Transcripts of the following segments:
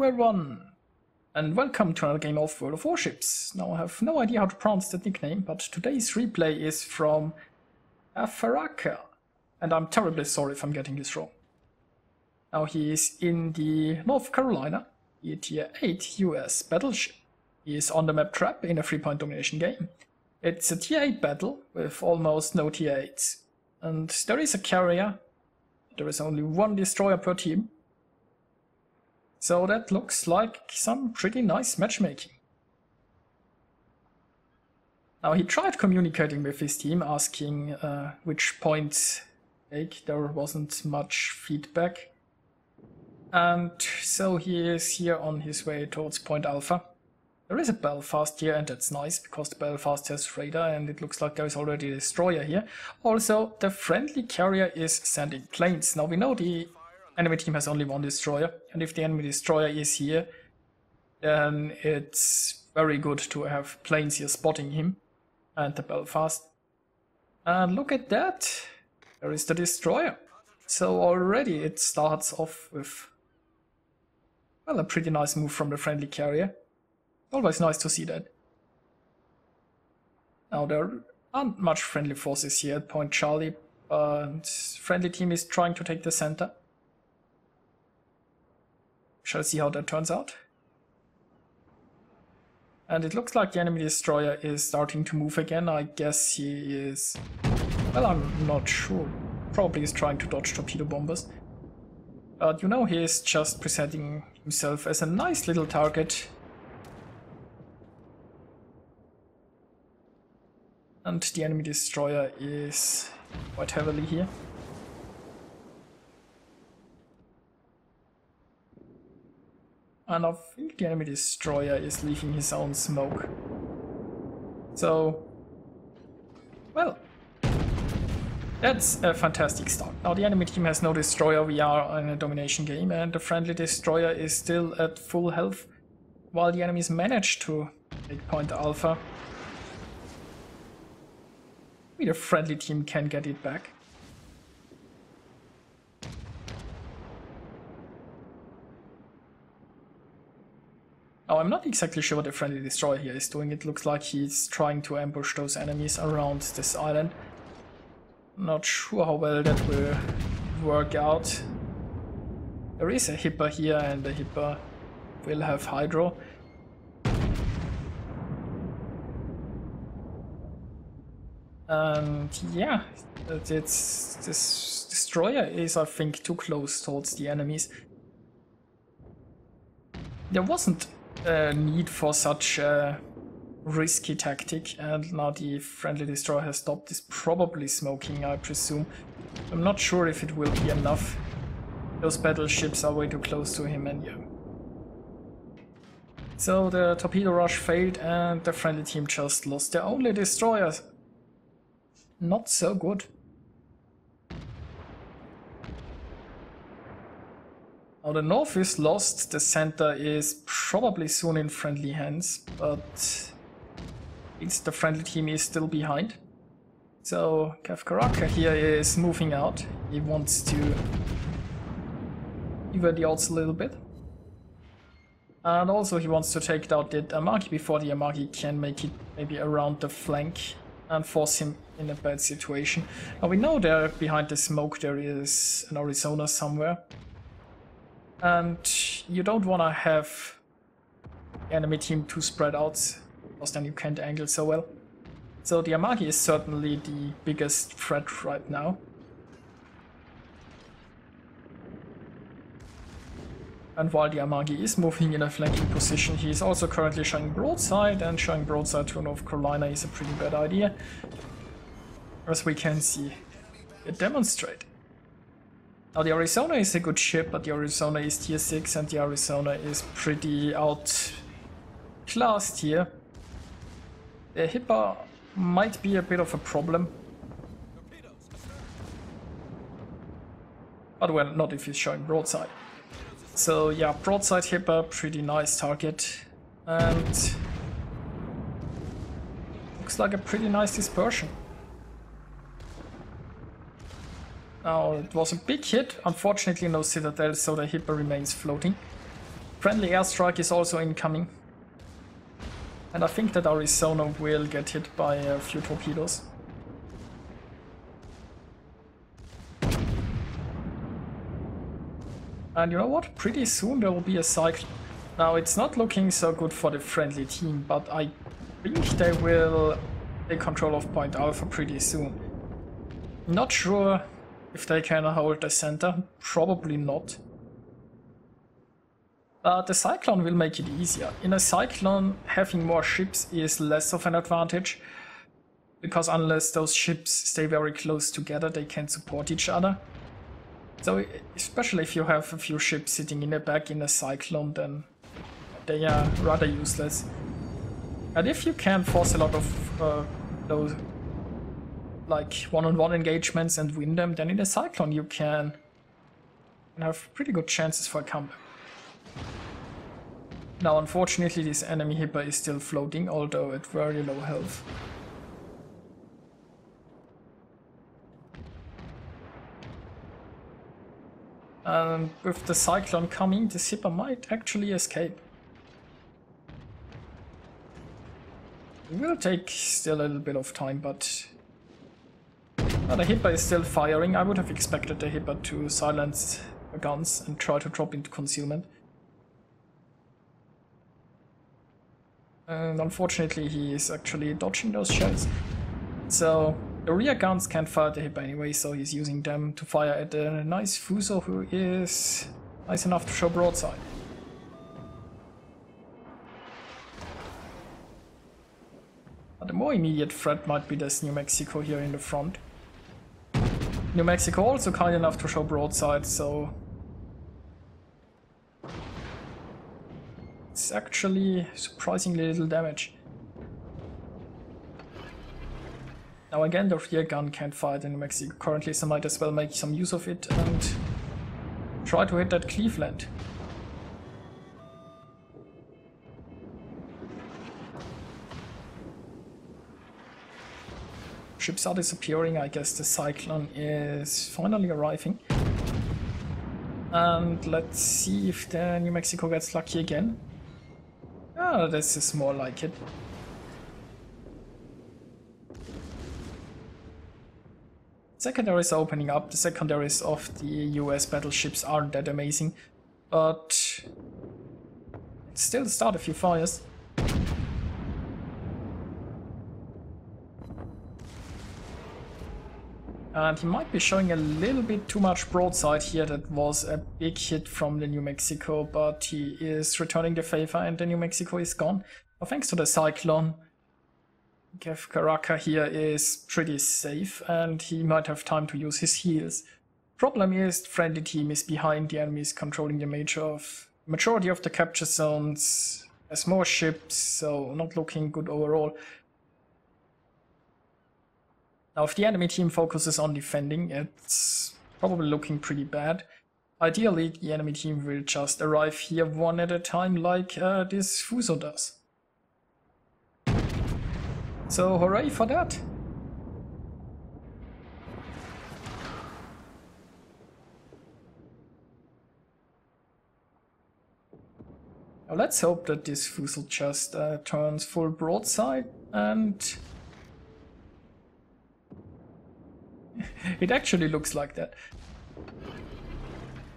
Hello everyone, and welcome to another game of World of Warships. Now I have no idea how to pronounce that nickname, but today's replay is from caferaca, and I'm terribly sorry if I'm getting this wrong. Now he is in the North Carolina, a tier 8 US battleship. He is on the map Trap in a 3-point domination game. It's a tier 8 battle with almost no tier 8s. And there is a carrier, there is only one destroyer per team. So that looks like some pretty nice matchmaking. Now he tried communicating with his team, asking which points take. There wasn't much feedback. And so he is here on his way towards Point Alpha. There is a Belfast here, and that's nice, because the Belfast has radar, and it looks like there is already a destroyer here. Also, the friendly carrier is sending planes. Now we know the enemy team has only one destroyer, and if the enemy destroyer is here, then it's very good to have planes here spotting him and the Belfast. And look at that, there is the destroyer. So already it starts off with, well, a pretty nice move from the friendly carrier. Always nice to see that. Now there aren't much friendly forces here at Point Charlie, but friendly team is trying to take the center. Shall see how that turns out. And it looks like the enemy destroyer is starting to move again. I guess he is... well, I'm not sure. Probably is trying to dodge torpedo bombers. But you know, he is just presenting himself as a nice little target. And the enemy destroyer is quite heavily here. And I think the enemy destroyer is leaving his own smoke. So, well, that's a fantastic start. Now the enemy team has no destroyer, we are in a domination game, and the friendly destroyer is still at full health, while the enemies manage to take Point Alpha. Maybe the friendly team can get it back. Now, I'm not exactly sure what the friendly destroyer here is doing. It looks like he's trying to ambush those enemies around this island. Not sure how well that will work out. There is a Hipper here, and the Hipper will have Hydro. And yeah, this destroyer is, I think, too close towards the enemies. There wasn't a need for such a risky tactic, and now the friendly destroyer has stopped. Is probably smoking, I presume. I'm not sure if it will be enough. Those battleships are way too close to him, and yeah. So the torpedo rush failed, and the friendly team just lost their only destroyers. Not so good. Now the north is lost, the center is probably soon in friendly hands, but it's the friendly team is still behind. So caferaca here is moving out. He wants to even the odds a little bit. And also he wants to take out the Amagi before the Amagi can make it maybe around the flank and force him in a bad situation. Now we know there behind the smoke there is an Arizona somewhere. And you don't want to have the enemy team too spread out, because then you can't angle so well. So the Amagi is certainly the biggest threat right now. And while the Amagi is moving in a flanking position, he is also currently showing broadside, and showing broadside to North Carolina is a pretty bad idea, as we can see it demonstrate. Now the Arizona is a good ship, but the Arizona is tier 6 and the Arizona is pretty outclassed here. The Hipper might be a bit of a problem. But well, not if he's showing broadside. So yeah, broadside Hipper, pretty nice target. And looks like a pretty nice dispersion. Now, it was a big hit, unfortunately no Citadel, so the Hipper remains floating. Friendly airstrike is also incoming. And I think that Arizona will get hit by a few torpedoes. And you know what? Pretty soon there will be a Cyclone. Now it's not looking so good for the friendly team, but I think they will take control of Point Alpha pretty soon. Not sure if they can hold the center, probably not. But the Cyclone will make it easier. In a Cyclone, having more ships is less of an advantage, because unless those ships stay very close together, they can support each other. So especially if you have a few ships sitting in the back in a Cyclone, then they are rather useless. And if you can force a lot of those like one-on-one engagements and win them, then in a Cyclone you can have pretty good chances for a comeback. Now unfortunately this enemy Hipper is still floating, although at very low health. And with the Cyclone coming, this Hipper might actually escape. It will take still a little bit of time, but the Hipper is still firing. I would have expected the Hipper to silence the guns and try to drop into concealment. And unfortunately he is actually dodging those shells. So the rear guns can't fire the Hipper anyway, so he's using them to fire at a nice Fuso who is nice enough to show broadside. But the more immediate threat might be this New Mexico here in the front. New Mexico also kind enough to show broadside, so it's actually surprisingly little damage. Now again, the rear gun can't fire the New Mexico currently, so might as well make some use of it and try to hit that Cleveland. Ships are disappearing. I guess the Cyclone is finally arriving. And let's see if the New Mexico gets lucky again. Ah, this is more like it. Secondaries are opening up. The secondaries of the US battleships aren't that amazing, but it's still start a few fires. And he might be showing a little bit too much broadside here. That was a big hit from the New Mexico, but he is returning the favor and the New Mexico is gone. Well, thanks to the Cyclone, caferaca here is pretty safe and he might have time to use his heals. Problem is, the friendly team is behind, the enemy is controlling the majority of the capture zones, has more ships, so not looking good overall. Now if the enemy team focuses on defending, it's probably looking pretty bad. Ideally the enemy team will just arrive here one at a time like this Fuso does. So hooray for that! Now let's hope that this Fuso just turns full broadside and it actually looks like that.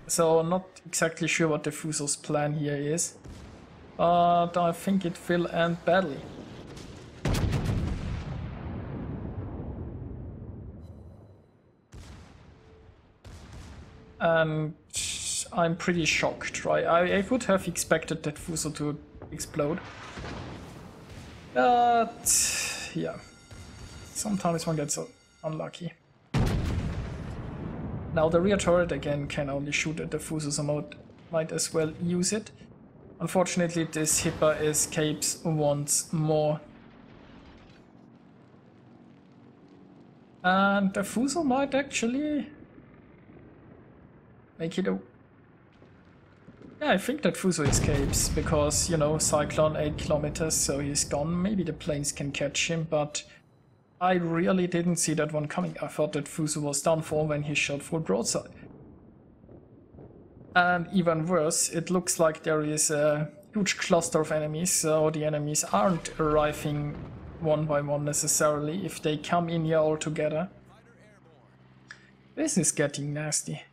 So not exactly sure what the Fuso's plan here is, but I think it will end badly. And I'm pretty shocked, right? I would have expected that Fuso to explode. But yeah, sometimes one gets unlucky. Now the rear turret again can only shoot at the Fuso, so might as well use it. Unfortunately this Hipper escapes once more. And the Fuso might actually make it a... Yeah, I think that Fuso escapes, because, you know, Cyclone 8 kilometers, so he's gone. Maybe the planes can catch him, but I really didn't see that one coming. I thought that Fuso was done for when he shot full broadside. And even worse, it looks like there is a huge cluster of enemies, so the enemies aren't arriving one by one necessarily if they come in here all together. This is getting nasty.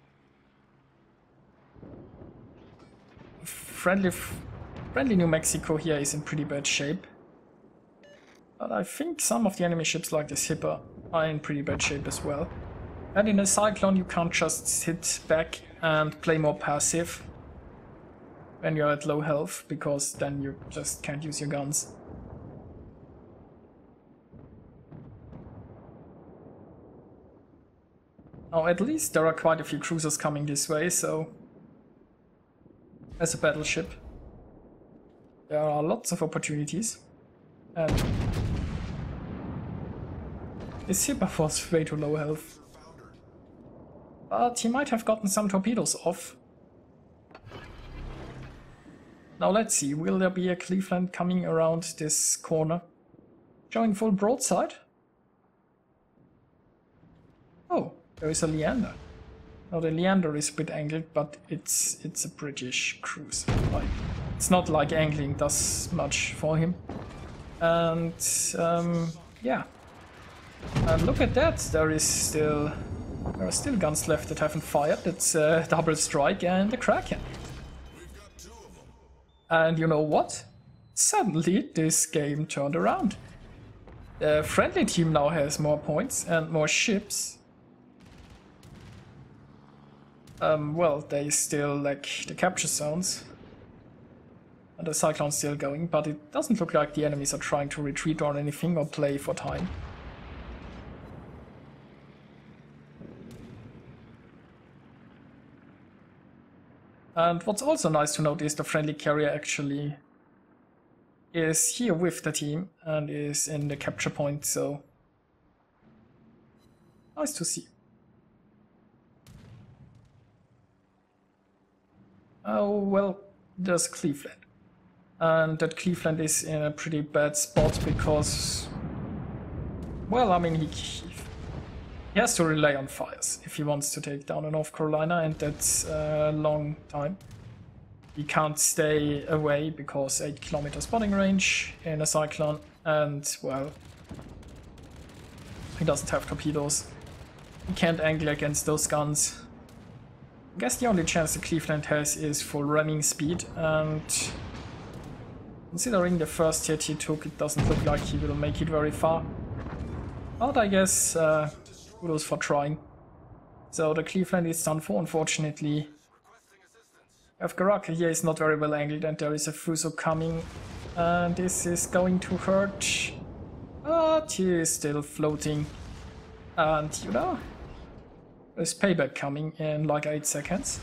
Friendly New Mexico here is in pretty bad shape. But I think some of the enemy ships like the Zipper are in pretty bad shape as well. And in a Cyclone you can't just sit back and play more passive when you're at low health, because then you just can't use your guns. Now at least there are quite a few cruisers coming this way, so as a battleship there are lots of opportunities. And his Zipper was way too low health. But he might have gotten some torpedoes off. Now let's see, will there be a Cleveland coming around this corner? Showing full broadside? Oh, there is a Leander. Now the Leander is a bit angled, but it's a British cruise. Like, it's not like angling does much for him. And yeah. And look at that, there are still guns left that haven't fired. It's a double strike and a Kraken. And you know what? Suddenly this game turned around. The friendly team now has more points and more ships. Well, they still lack the capture zones. And the Cyclone's still going, but it doesn't look like the enemies are trying to retreat or anything or play for time. And what's also nice to note is the friendly carrier actually is here with the team and is in the capture point, so nice to see. Oh, well, there's Cleveland. And that Cleveland is in a pretty bad spot because, well, I mean, he has to rely on fires if he wants to take down a North Carolina, and that's a long time. He can't stay away because 8-kilometer spotting range in a Cyclone, and, well, he doesn't have torpedoes. He can't angle against those guns. I guess the only chance the Cleveland has is for ramming speed, and considering the first hit he took, it doesn't look like he will make it very far. But I guess kudos for trying. So the Cleveland is done for, unfortunately. Caferaca here is not very well angled, and there is a Fuso coming, and this is going to hurt. But he is still floating, and you know, there's payback coming in like 8 seconds.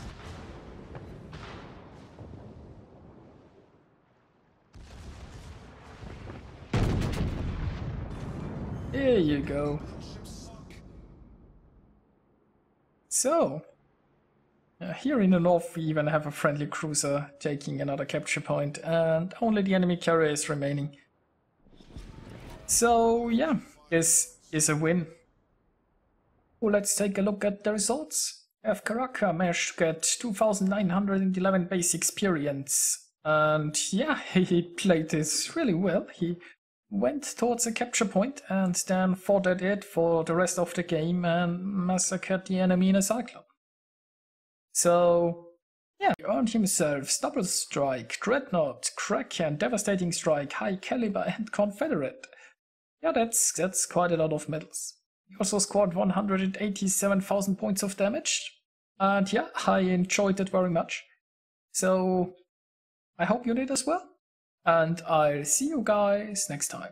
There you go. So, here in the north we even have a friendly cruiser taking another capture point, and only the enemy carrier is remaining. So yeah, this is a win. Well, let's take a look at the results. Caferaca managed to get 2,911 base experience, and yeah, he played this really well. He went towards a capture point and then fought at it for the rest of the game and massacred the enemy in a Cyclone. So yeah, he earned himself Double Strike, Dreadnought, Kraken, Devastating Strike, High Caliber and Confederate. Yeah, that's quite a lot of medals. He also scored 187,000 points of damage, and yeah, I enjoyed it very much. So I hope you did as well, and I'll see you guys next time.